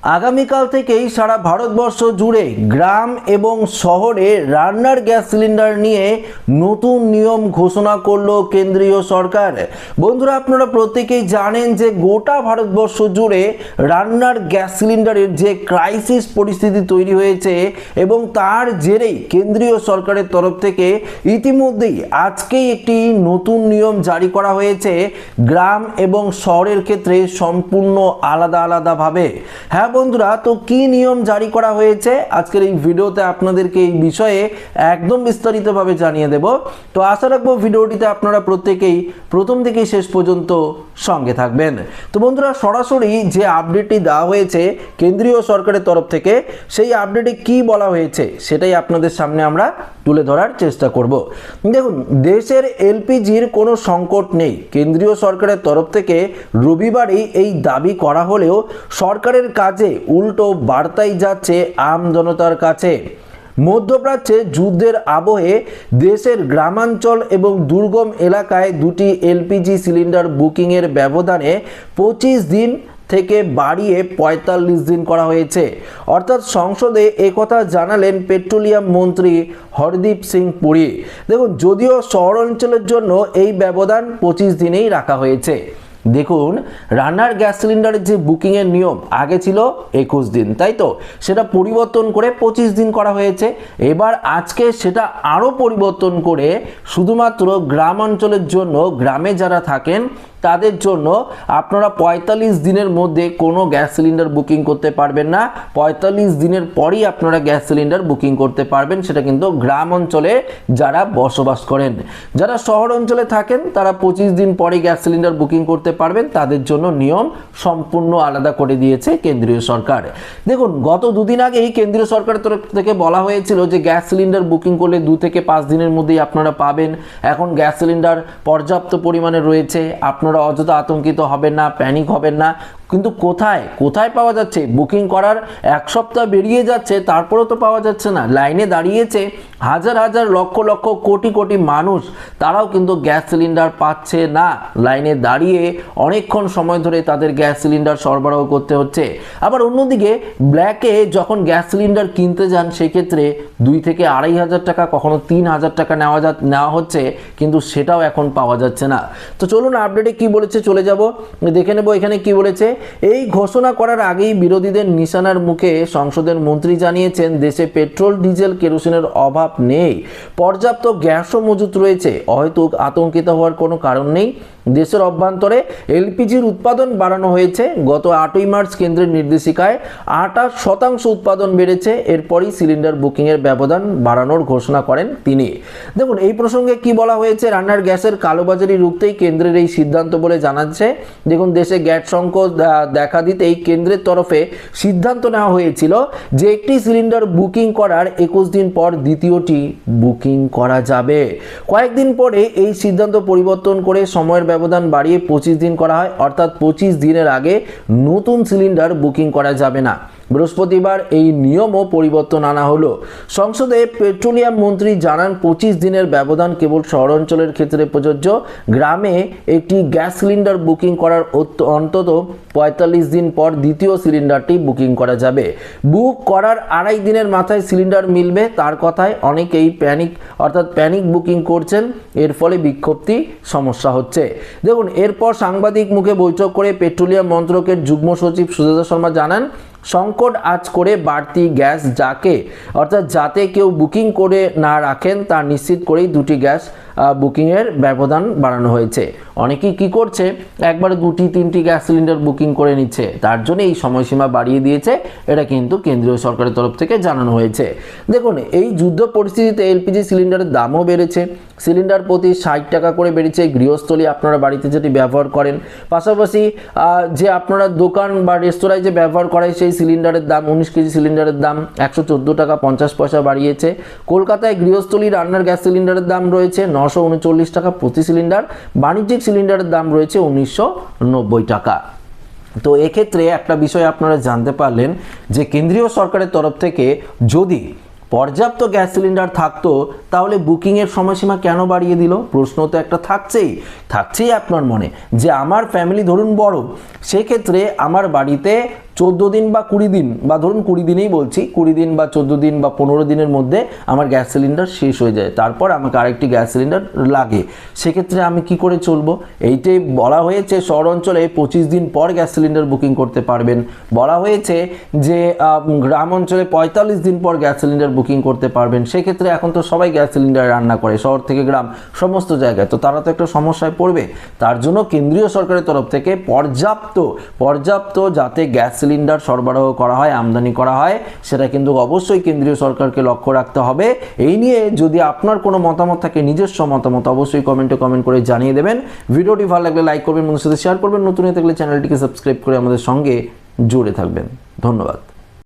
আগামীকাল থেকেই সারা ভারতবর্ষ জুড়ে গ্রাম এবং শহরে রান্নার গ্যাস সিলিন্ডার নিয়ে নতুন নিয়ম ঘোষণা করলো কেন্দ্রীয় সরকার। বন্ধুরা, আপনারা প্রত্যেকেই জানেন যে গোটা ভারতবর্ষ জুড়ে রান্নার গ্যাস সিলিন্ডারের যে ক্রাইসিস পরিস্থিতি তৈরি হয়েছে এবং তার জেরেই কেন্দ্রীয় সরকারের তরফ থেকে ইতিমধ্যেই আজকেই একটি নতুন নিয়ম জারি করা হয়েছে গ্রাম এবং শহরের ক্ষেত্রে সম্পূর্ণ আলাদা আলাদাভাবে। হ্যাঁ বন্ধুরা, তো কি নিয়ম জারি করা হয়েছে আজকের এই ভিডিওতে আপনাদেরকে এই বিষয়ে একদম বিস্তারিতভাবে জানিয়ে দেব। তো আশা রাখবো ভিডিওটিতে আপনারা প্রত্যেকেই প্রথম থেকে শেষ পর্যন্ত সঙ্গে থাকবেন। তো বন্ধুরা, সরাসরি যে আপডেটটি দেওয়া হয়েছে কেন্দ্রীয় সরকারের তরফ থেকে, সেই আপডেটে কি বলা হয়েছে সেটাই আপনাদের সামনে আমরা তুলে ধরার চেষ্টা করব। দেখুন, দেশের এলপিজির কোনো সংকট নেই। কেন্দ্রীয় সরকারের তরফ থেকে রবিবারই এই দাবি করা হলেও সরকারের কাজে উল্টো বার্তাই যাচ্ছে আম জনতার কাছে। মধ্যপ্রাচ্যে যুদ্ধের আবহে দেশের গ্রামাঞ্চল এবং দুর্গম এলাকায় দুটি এলপিজি সিলিন্ডার বুকিংয়ের ব্যবধানে 25 দিন থেকে বাড়িয়ে 45 দিন করা হয়েছে। অর্থাৎ সংসদে একথা জানালেন পেট্রোলিয়াম মন্ত্রী হরদীপ সিং পুরী। দেখুন, যদিও শহর অঞ্চলের জন্য এই ব্যবধান 25 দিনেই রাখা হয়েছে। দেখুন, রান্নার গ্যাস সিলিন্ডারের যে বুকিংয়ের নিয়ম আগে ছিল 21 দিন, তাই তো? সেটা পরিবর্তন করে 25 দিন করা হয়েছে। এবার আজকে সেটা আরও পরিবর্তন করে শুধুমাত্র গ্রাম অঞ্চলের জন্য, গ্রামে যারা থাকেন তাদের জন্য আপনারা 45 দিনের মধ্যে কোনো গ্যাস সিলিন্ডার বুকিং করতে পারবেন না। 45 দিনের পরই আপনারা গ্যাস সিলিন্ডার বুকিং করতে পারবেন। সেটা কিন্তু গ্রাম অঞ্চলে যারা বসবাস করেন। যারা শহর অঞ্চলে থাকেন তারা 25 দিন পরে গ্যাস সিলিন্ডার বুকিং করতে পারবেন। তাদের জন্য নিয়ম সম্পূর্ণ আলাদা করে দিয়েছে কেন্দ্রীয় সরকার। দেখুন, গত দুদিন আগেই কেন্দ্রীয় সরকারের তরফ থেকে বলা হয়েছিল যে গ্যাস সিলিন্ডার বুকিং করলে 2 থেকে 5 দিনের মধ্যেই আপনারা পাবেন। এখন গ্যাস সিলিন্ডার পর্যাপ্ত পরিমাণে রয়েছে, আপনারা অযথা আতঙ্কিত হবেন না, প্যানিক হবেন না। কিন্তু কোথায় পাওয়া যাচ্ছে? বুকিং করার 1 সপ্তাহ বেরিয়ে যাচ্ছে, তারপরেও তো পাওয়া যাচ্ছে না। লাইনে দাঁড়িয়েছে হাজার হাজার লক্ষ লক্ষ কোটি কোটি মানুষ, তারাও কিন্তু গ্যাস সিলিন্ডার পাচ্ছে না। লাইনে দাঁড়িয়ে অনেকক্ষণ সময় ধরে তাদের গ্যাস সিলিন্ডার সরবরাহ করতে হচ্ছে। আবার অন্যদিকে ব্ল্যাকে যখন গ্যাস সিলিন্ডার কিনতে যান, সেক্ষেত্রে 2 থেকে 2,500 টাকা, কখনো 3,000 টাকা নেওয়া হচ্ছে, কিন্তু সেটাও এখন পাওয়া যাচ্ছে না। তো চলুন আপডেটে কি বলেছে চলে যাব, দেখে নেব এখানে কি বলেছে। এই ঘোষণা করার আগেই বিরোধীদের নিশানার মুখে সংসদের মন্ত্রী জানিয়েছেন, দেশে পেট্রোল, ডিজেল, কেরোসিনের অভাব নেই, পর্যাপ্ত গ্যাসও মজুত রয়েছে। অহেতুক আতঙ্কিত হওয়ার কোনো কারণ নেই। দেশের অভ্যন্তরে এলপিজির উৎপাদন বাড়ানো হয়েছে। গত 8ই মার্চ কেন্দ্রের নির্দেশিকায় 28% উৎপাদন বেড়েছে। এরপরই সিলিন্ডার বুকিংয়ের ব্যবধান বাড়ানোর ঘোষণা করেন তিনি। দেখুন, এই প্রসঙ্গে কি বলা হয়েছে, রান্নার গ্যাসের কালোবাজারি রুখতেই কেন্দ্রের এই সিদ্ধান্ত বলে জানাচ্ছে। দেখুন, দেশে গ্যাস সংকট দেখা দিতেই কেন্দ্রের তরফে সিদ্ধান্ত নেওয়া হয়েছিল যে একটি সিলিন্ডার বুকিং করার 21 দিন পর দ্বিতীয়টি বুকিং করা যাবে। কয়েকদিন পরে এই সিদ্ধান্ত পরিবর্তন করে সময়ের ব্যবধান বাড়িয়ে 25 দিন করা হয়। অর্থাৎ 25 দিনের আগে নতুন সিলিন্ডার বুকিং করা যাবে না। বৃহস্পতিবার এই নিয়মও পরিবর্তন আনা হলো। সংসদে পেট্রোলিয়াম মন্ত্রী জানান, 25 দিনের ব্যবধান কেবল শহর অঞ্চলের ক্ষেত্রে প্রযোজ্য। গ্রামে একটি গ্যাস সিলিন্ডার বুকিং করার অন্তত 45 দিন পর দ্বিতীয় সিলিন্ডারটি বুকিং করা যাবে। বুক করার 2.5 দিনের মাথায় সিলিন্ডার মিলবে। তার কথায় অনেকেই প্যানিক বুকিং করছেন, এর ফলে বিক্ষিপ্তি সমস্যা হচ্ছে। দেখুন, এরপর সাংবাদিক মুখে বৈঠক করে পেট্রোলিয়াম মন্ত্রকের যুগ্ম সচিব সুজাতা শর্মা জানান, সংকট আজ করে বাড়তি গ্যাস যাতে কেউ বুকিং করে না রাখেন তা নিশ্চিত করেই 2টি গ্যাস বুকিংয়ের ব্যবধান বাড়ানো হয়েছে। অনেকেই কি করছে, একবারে 2টি 3টি গ্যাস সিলিন্ডার বুকিং করে নিচ্ছে, তার জন্য এই সময়সীমা বাড়িয়ে দিয়েছে। এটা কিন্তু কেন্দ্রীয় সরকারের তরফ থেকে জানানো হয়েছে। দেখুন, এই যুদ্ধ পরিস্থিতিতে এলপিজি সিলিন্ডারের দামও বেড়েছে। সিলিন্ডার প্রতি 60 টাকা করে বেড়েছে গৃহস্থলী আপনারা বাড়িতে যেটি ব্যবহার করেন। পাশাপাশি যে আপনারা দোকান বা রেস্তোরাঁয় যে ব্যবহার করেন, সেই সিলিন্ডারের দাম 19 কেজি সিলিন্ডারের দাম 114 টাকা 50 পয়সা বাড়িয়েছে। কলকাতায় গৃহস্থলী রান্নার গ্যাস সিলিন্ডারের দাম রয়েছে 939 টাকা প্রতি সিলিন্ডার। বাণিজ্যিক সিলিন্ডারের দাম রয়েছে 1990 টাকা। তো এক্ষেত্রে একটা বিষয় আপনারা জানতে পারলেন যে কেন্দ্রীয় সরকারের তরফ থেকে যদি পর্যাপ্ত গ্যাস সিলিন্ডার থাকতো তাহলে বুকিংয়ের সময়সীমা কেন বাড়িয়ে দিল? প্রশ্ন তো একটা থাকছেই আপনার মনে যে আমার ফ্যামিলি ধরুন বড়, সেক্ষেত্রে আমার বাড়িতে 14 দিন বা 20 দিন বা ধরুন 20 দিনেই বলছি, 20 দিন বা 14 দিন বা 15 দিনের মধ্যে আমার গ্যাস সিলিন্ডার শেষ হয়ে যায়, তারপর আমাকে আরেকটি গ্যাস সিলিন্ডার লাগে, সেক্ষেত্রে আমি কি করে চলবো? এইটাই বলা হয়েছে শহর অঞ্চলে 25 দিন পর গ্যাস সিলিন্ডার বুকিং করতে পারবেন। বলা হয়েছে যে গ্রাম অঞ্চলে 45 দিন পর গ্যাস সিলিন্ডার বুকিং করতে পারবেন। সেক্ষেত্রে এখন তো সবাই গ্যাস সিলিন্ডার রান্না করে, শহর থেকে গ্রাম সমস্ত জায়গায়, তো তারা তো একটা সমস্যায় পড়বে। তার জন্য কেন্দ্রীয় সরকারের তরফ থেকে পর্যাপ্ত যাতে গ্যাস সিলিন্ডার সরবরাহ করা হয়, আমদানি করা হয়, সেটা কিন্তু অবশ্যই কেন্দ্রীয় সরকারকে লক্ষ্য রাখতে হবে। এই নিয়ে যদি আপনার কোনো মতামত থাকে, নিজস্ব মতামত, অবশ্যই কমেন্টে কমেন্ট করে জানিয়ে দেবেন। ভিডিওটি ভালো লাগলে লাইক করবেন, বন্ধুদের সাথে শেয়ার করবেন, নতুন হয়ে থাকলে চ্যানেলটিকে সাবস্ক্রাইব করে আমাদের সঙ্গে জুড়ে থাকবেন। ধন্যবাদ।